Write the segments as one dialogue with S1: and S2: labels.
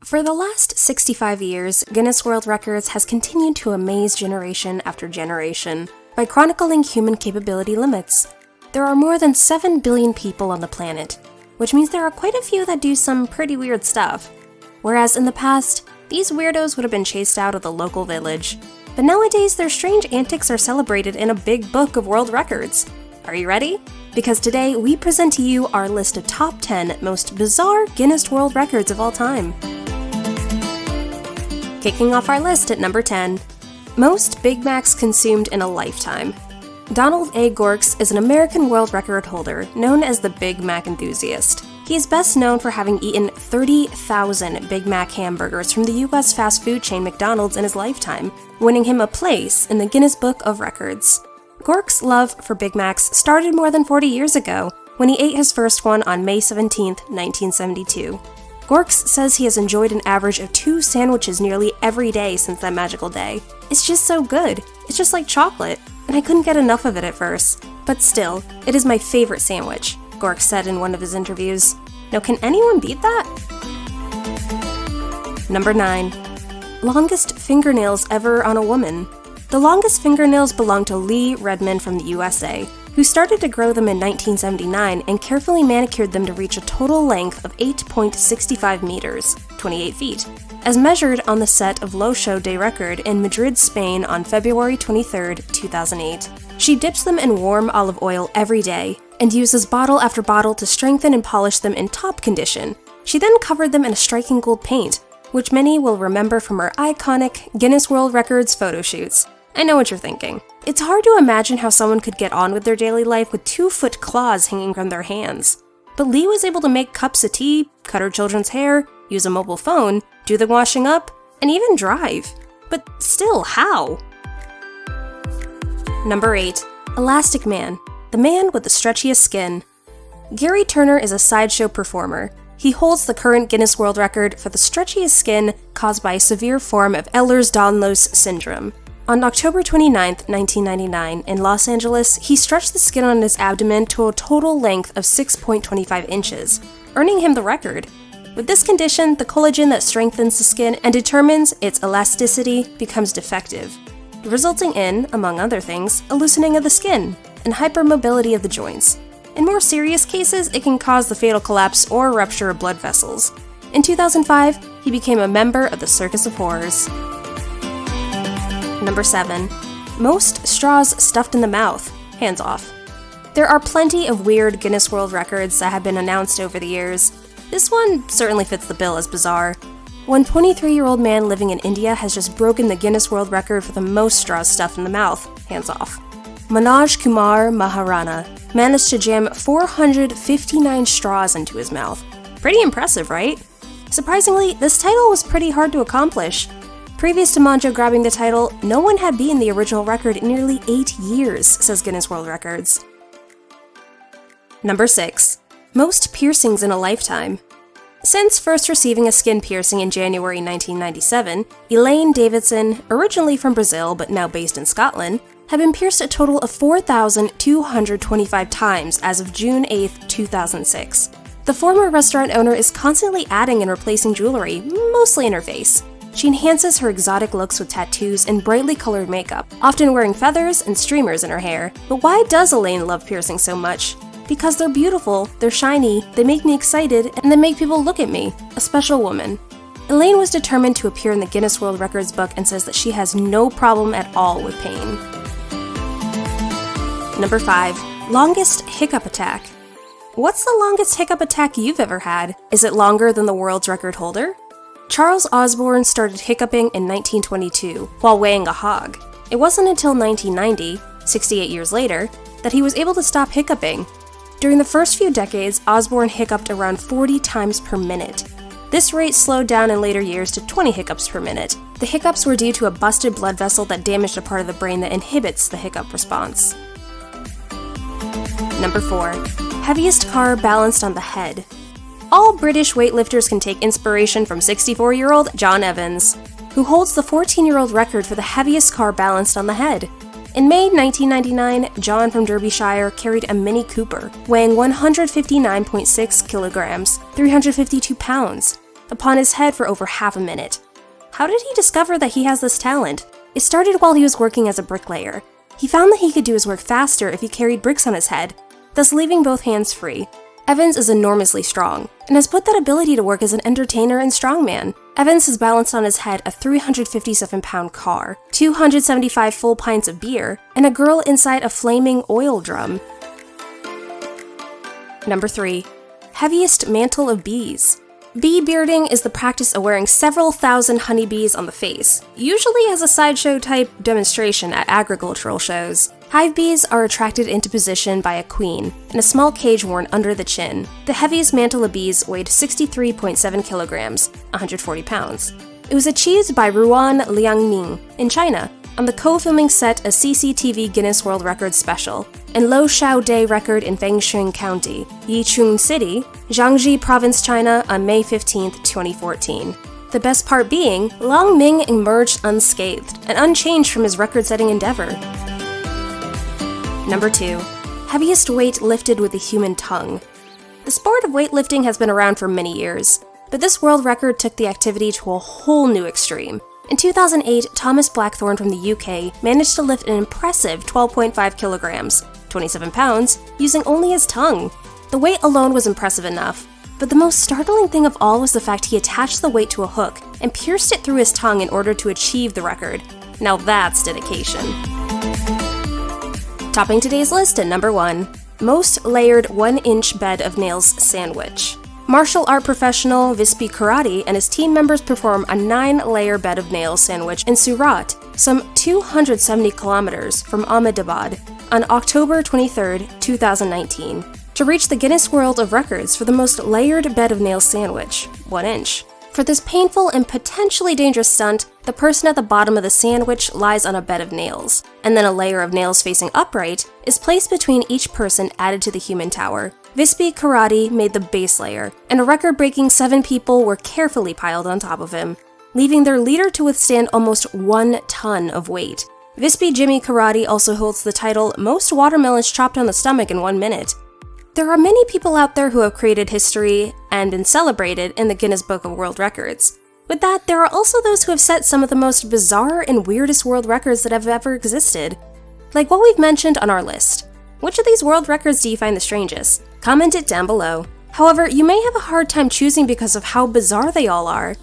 S1: For the last 65 years, Guinness World Records has continued to amaze generation after generation by chronicling human capability limits. There are more than 7 billion people on the planet, which means there are quite a few that do some pretty weird stuff. Whereas in the past, these weirdos would have been chased out of the local village. But nowadays, their strange antics are celebrated in a big book of world records. Are you ready? Because today, we present to you our list of top 10 most bizarre Guinness World Records of all time. Kicking off our list at number 10. Most Big Macs consumed in a lifetime. Donald A. Gorske is an American world record holder known as the Big Mac enthusiast. He is best known for having eaten 30,000 Big Mac hamburgers from the US fast food chain McDonald's in his lifetime, winning him a place in the Guinness Book of Records. Gorske's love for Big Macs started more than 40 years ago, when he ate his first one on May 17, 1972. Gorske says he has enjoyed an average of 2 sandwiches nearly every day since that magical day. It's just so good. It's just like chocolate, and I couldn't get enough of it at first. But still, it is my favorite sandwich, Gorske said in one of his interviews. Now, can anyone beat that? Number 9. Longest fingernails ever on a woman. The longest fingernails belong to Lee Redmond from the USA, who started to grow them in 1979 and carefully manicured them to reach a total length of 8.65 meters, 28 feet, as measured on the set of Lo Show Day Record in Madrid, Spain on February 23, 2008. She dips them in warm olive oil every day and uses bottle after bottle to strengthen and polish them in top condition. She then covered them in a striking gold paint, which many will remember from her iconic Guinness World Records photo shoots. I know what you're thinking. It's hard to imagine how someone could get on with their daily life with 2-foot claws hanging from their hands. But Lee was able to make cups of tea, cut her children's hair, use a mobile phone, do the washing up, and even drive. But still, how? Number 8. Elastic Man, the man with the stretchiest skin. Gary Turner is a sideshow performer. He holds the current Guinness World Record for the stretchiest skin caused by a severe form of Ehlers-Danlos syndrome. On October 29, 1999, in Los Angeles, he stretched the skin on his abdomen to a total length of 6.25 inches, earning him the record. With this condition, the collagen that strengthens the skin and determines its elasticity becomes defective, resulting in, among other things, a loosening of the skin and hypermobility of the joints. In more serious cases, it can cause the fatal collapse or rupture of blood vessels. In 2005, he became a member of the Circus of Horrors. Number 7. Most straws stuffed in the mouth. Hands off. There are plenty of weird Guinness World Records that have been announced over the years. This one certainly fits the bill as bizarre. One 23-year-old man living in India has just broken the Guinness World Record for the most straws stuffed in the mouth. Hands off. Manoj Kumar Maharana managed to jam 459 straws into his mouth. Pretty impressive, right? Surprisingly, this title was pretty hard to accomplish. Previous to Manjo grabbing the title, no one had beaten the original record in nearly 8 years, says Guinness World Records. Number 6. Most piercings in a lifetime. Since first receiving a skin piercing in January 1997, Elaine Davidson, originally from Brazil but now based in Scotland, had been pierced a total of 4,225 times as of June 8, 2006. The former restaurant owner is constantly adding and replacing jewelry, mostly in her face. She enhances her exotic looks with tattoos and brightly colored makeup, often wearing feathers and streamers in her hair. But why does Elaine love piercings so much? Because they're beautiful, they're shiny, they make me excited, and they make people look at me. A special woman. Elaine was determined to appear in the Guinness World Records book and says that she has no problem at all with pain. Number 5. Longest hiccup attack. What's the longest hiccup attack you've ever had? Is it longer than the world's record holder? Charles Osborne started hiccuping in 1922 while weighing a hog. It wasn't until 1990, 68 years later, that he was able to stop hiccuping. During the first few decades, Osborne hiccuped around 40 times per minute. This rate slowed down in later years to 20 hiccups per minute. The hiccups were due to a busted blood vessel that damaged a part of the brain that inhibits the hiccup response. Number 4. Heaviest car balanced on the head. All British weightlifters can take inspiration from 64-year-old John Evans, who holds the 14-year-old record for the heaviest car balanced on the head. In May 1999, John from Derbyshire carried a Mini Cooper, weighing 159.6 kilograms, 352 pounds. upon his head for over half a minute. How did he discover that he has this talent? It started while he was working as a bricklayer. He found that he could do his work faster if he carried bricks on his head, thus leaving both hands free. Evans is enormously strong, and has put that ability to work as an entertainer and strongman. Evans has balanced on his head a 357-pound car, 275 full pints of beer, and a girl inside a flaming oil drum. Number 3. Heaviest mantle of bees. Bee bearding is the practice of wearing several thousand honeybees on the face, usually as a sideshow-type demonstration at agricultural shows. Hive bees are attracted into position by a queen in a small cage worn under the chin. The heaviest mantle of bees weighed 63.7 kilograms, 140 pounds. It was achieved by Ruan Liangming in China on the co-filming set of CCTV Guinness World Records special and Lo Shao Day record in Fengshun County, Yichun City, Jiangxi Province, China on May 15, 2014. The best part being, Lang Ming emerged unscathed and unchanged from his record-setting endeavor. Number 2. Heaviest weight lifted with a human tongue. The sport of weightlifting has been around for many years, but this world record took the activity to a whole new extreme. In 2008, Thomas Blackthorne from the UK managed to lift an impressive 12.5 kilograms, 27 pounds, using only his tongue. The weight alone was impressive enough, but the most startling thing of all was the fact he attached the weight to a hook and pierced it through his tongue in order to achieve the record. Now that's dedication. Topping today's list at number 1, most layered 1-inch bed of nails sandwich. Martial art professional Vispi Karate and his team members perform a 9-layer bed of nails sandwich in Surat, some 270 kilometers from Ahmedabad, on October 23, 2019, to reach the Guinness World of Records for the most layered bed of nails sandwich, 1 inch. For this painful and potentially dangerous stunt, the person at the bottom of the sandwich lies on a bed of nails, and then a layer of nails facing upright is placed between each person added to the human tower. Vispi Karate made the base layer, and a record-breaking 7 people were carefully piled on top of him, leaving their leader to withstand almost 1 ton of weight. Vispi Jimmy Karate also holds the title Most Watermelons Chopped on the Stomach in 1 minute. There are many people out there who have created history and been celebrated in the Guinness Book of World Records. With that, there are also those who have set some of the most bizarre and weirdest world records that have ever existed. Like what we've mentioned on our list. Which of these world records do you find the strangest? Comment it down below. However, you may have a hard time choosing because of how bizarre they all are.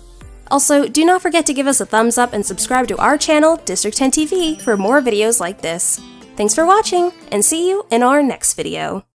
S1: Also, do not forget to give us a thumbs up and subscribe to our channel, District 10 TV, for more videos like this. Thanks for watching, and see you in our next video.